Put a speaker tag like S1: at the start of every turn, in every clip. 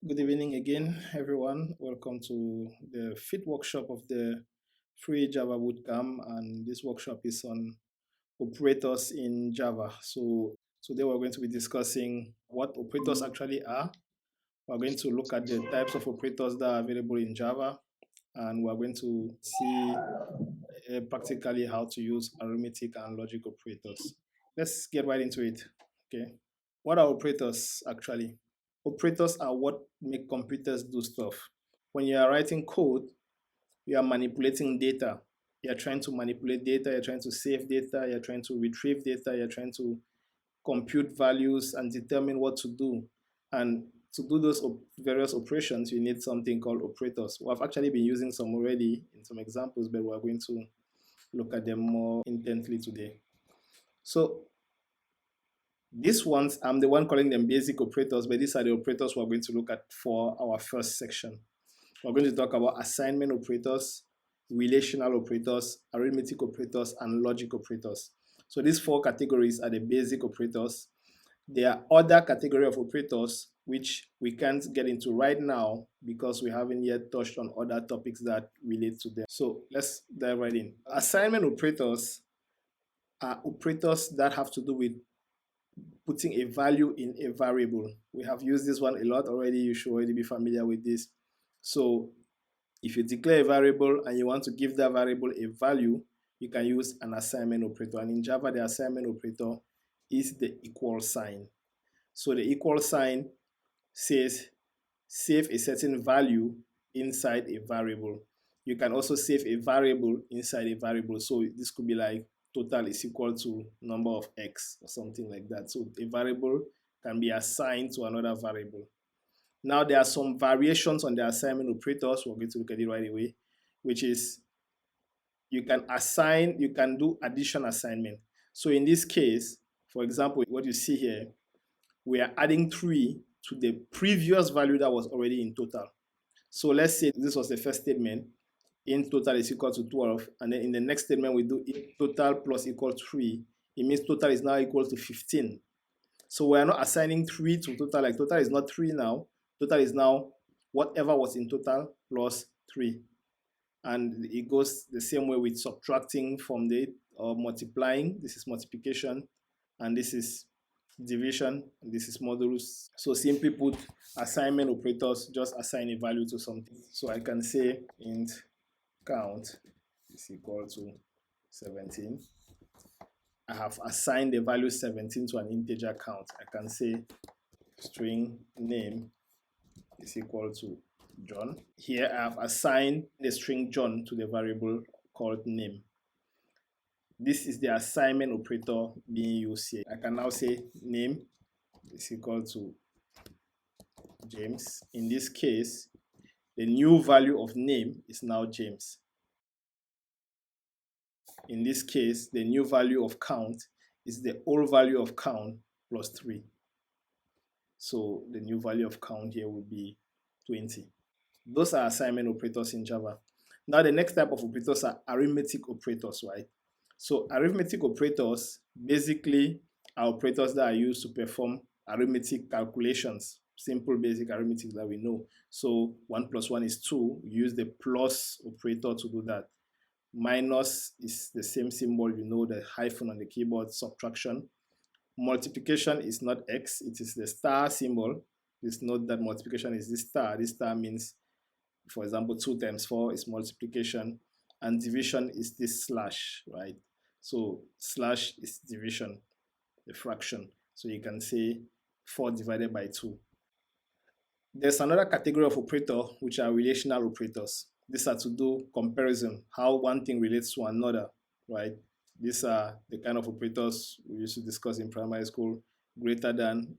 S1: Good evening again, everyone. Welcome to the fifth workshop of the free Java Bootcamp, and this workshop is on operators in Java. So today we're going to be discussing what operators actually are. We're going to look at the types of operators that are available in Java, and we're going to see practically how to use arithmetic and logic operators. Let's get right into it. Okay. What are operators actually? Operators are what make computers do stuff. When you are writing code, you are manipulating data. You're trying to manipulate data, you're trying to save data, you're trying to retrieve data, you're trying to compute values and determine what to do. And to do those various operations, you need something called operators. We've actually been using some already in some examples, but we're going to look at them more intently today. So these ones, I'm the one calling them basic operators, but these are the operators we're going to look at for our first section. We're going to talk about assignment operators, relational operators, arithmetic operators, and logic operators. So these four categories are the basic operators. There are other category of operators which we can't get into right now because we haven't yet touched on other topics that relate to them. So let's dive right in. Assignment operators are operators that have to do with putting a value in a variable. We have used this one a lot already. You should already be familiar with this. So if you declare a variable and you want to give that variable a value, you can use an assignment operator. And in Java, the assignment operator is the equal sign. So the equal sign says save a certain value inside a variable. You can also save a variable inside a variable. So this could be like total is equal to number of x or something like that. So a variable can be assigned to another variable. Now there are some variations on the assignment operators. We're going to look at it right away, which is you can do addition assignment. So in this case, for example, what you see here, we are adding 3 to the previous value that was already in total. So let's say this was the first statement, int total is equal to 12, and then in the next statement we do int total plus equal to 3. It means total is now equal to 15. So we are not assigning 3 to total, like total is not 3 now. Total is now whatever was in total plus 3. And it goes the same way with subtracting from the or multiplying. This is multiplication, and this is division, and this is modulus. So simply put, assignment operators just assign a value to something. So I can say int count is equal to 17. I have assigned the value 17 to an integer count. I can say string name is equal to John. Here I have assigned the string John to the variable called name. This is the assignment operator being used here. I can now say name is equal to James. In this case, the new value of name is now James. In this case, the new value of count is the old value of count plus 3. So the new value of count here will be 20. Those are assignment operators in Java. Now the next type of operators are arithmetic operators, right? So arithmetic operators basically are operators that are used to perform arithmetic calculations, simple basic arithmetic that we know. So 1 plus 1 is 2. We use the plus operator to do that. Minus is the same symbol, you know, the hyphen on the keyboard, subtraction. Multiplication is not X, it is the star symbol. Please note that multiplication is this star. This star means, for example, 2 times 4 is multiplication, and division is this slash, right? So slash is division, the fraction. So you can say 4 divided by 2. There's another category of operator, which are relational operators. These are to do comparison, how one thing relates to another, right? These are the kind of operators we used to discuss in primary school, greater than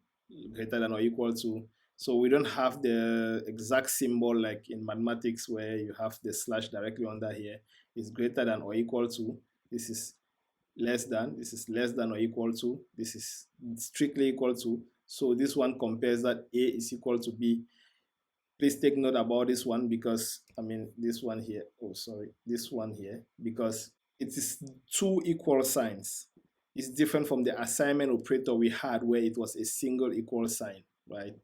S1: or equal to. So we don't have the exact symbol like in mathematics where you have the slash directly under here. It's greater than or equal to. This is less than. This is less than or equal to. This is strictly equal to. So this one compares that A is equal to B. Please take note about this one because, this one here, this one here, because it is 2 equal signs. It's different from the assignment operator we had where it was a single equal sign, right?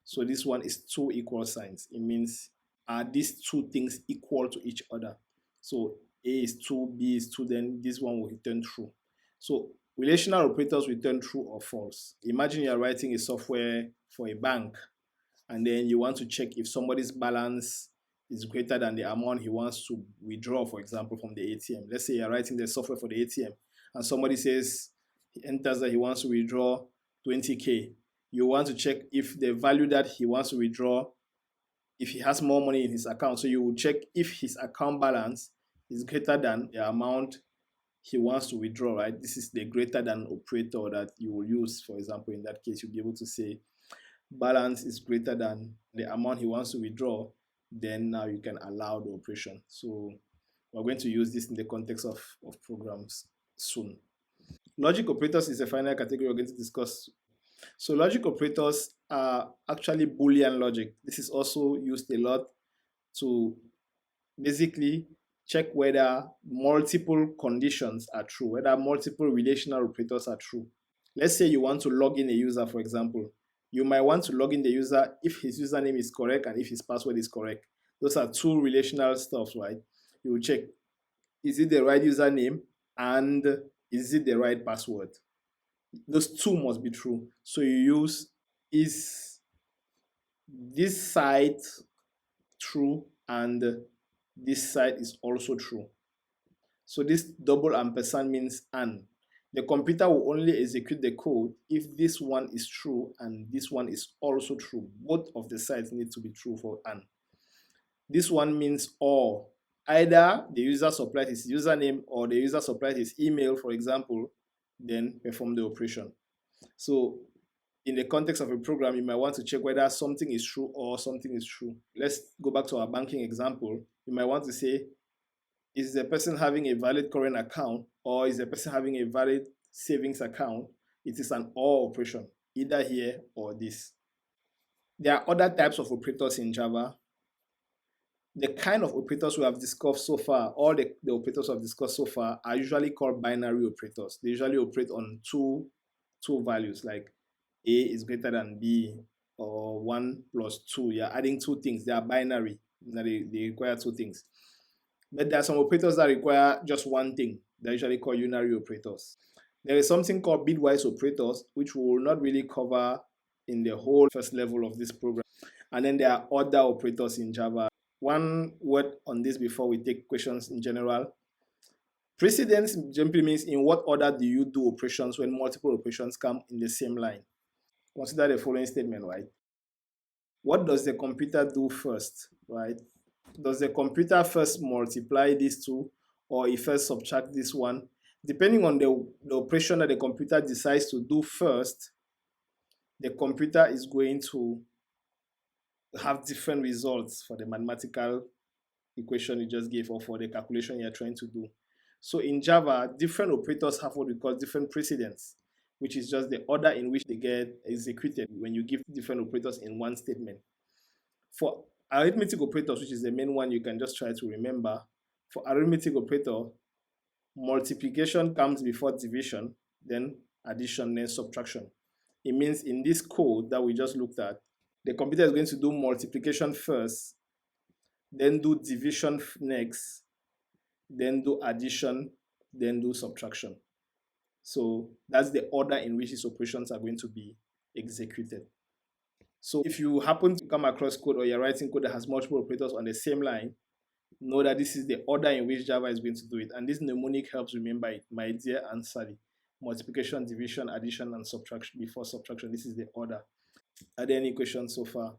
S1: So this one is two equal signs. It means are these two things equal to each other? So A is 2, B is 2, then this one will return true. So relational operators return true or false. Imagine you are writing a software for a bank, and then you want to check if somebody's balance is greater than the amount he wants to withdraw, for example, from the ATM. Let's say you're writing the software for the ATM, and somebody says, he enters that he wants to withdraw 20K. You want to check if the value that he wants to withdraw, if he has more money in his account. So you will check if his account balance is greater than the amount he wants to withdraw, right? This is the greater than operator that you will use. For example, in that case, you'll be able to say balance is greater than the amount he wants to withdraw. Then now you can allow the operation. So we're going to use this in the context of programs soon. Logic operators is a final category we're going to discuss. So logic operators are actually Boolean logic. This is also used a lot to basically check whether multiple conditions are true, whether multiple relational operators are true. Let's say you want to log in a user, for example. You might want to log in the user if his username is correct and if his password is correct. Those are two relational stuff, right? You will check, is it the right username and is it the right password? Those two must be true. So you use, is this site true and this site is also true. So this double ampersand means and. The computer will only execute the code if this one is true and this one is also true. Both of the sides need to be true for and. This one means or. Either the user supplied his username or the user supplied his email, for example, then perform the operation. So in the context of a program, you might want to check whether something is true or something is true. Let's go back to our banking example. You might want to say, is the person having a valid current account or is the person having a valid savings account? It is an or operation, either here or this. There are other types of operators in Java. The kind of operators we have discussed so far, all the operators we have discussed so far are usually called binary operators. They usually operate on two values, like A is greater than B or 1 plus 2. You're adding two things. They are binary. They require two things. But there are some operators that require just one thing. They're usually called unary operators. There is something called bitwise operators, which we will not really cover in the whole first level of this program. And then there are other operators in Java. One word on this before we take questions in general. Precedence simply means in what order do you do operations when multiple operations come in the same line. Consider the following statement, right? What does the computer do first, right? Does the computer first multiply these two or it first subtract this one? Depending on the operation that the computer decides to do first, the computer is going to have different results for the mathematical equation you just gave or for the calculation you're trying to do. So in Java, different operators have what we call different precedence, which is just the order in which they get executed when you give different operators in one statement. For arithmetic operators, which is the main one you can just try to remember, for arithmetic operator, multiplication comes before division, then addition, then subtraction. It means in this code that we just looked at, the computer is going to do multiplication first, then do division next, then do addition, then do subtraction. So that's the order in which these operations are going to be executed. So if you happen to come across code or you're writing code that has multiple operators on the same line, know that this is the order in which Java is going to do it. And this mnemonic helps remember it. My dear Ansari. Multiplication, division, addition, and subtraction before subtraction. This is the order. Are there any questions so far?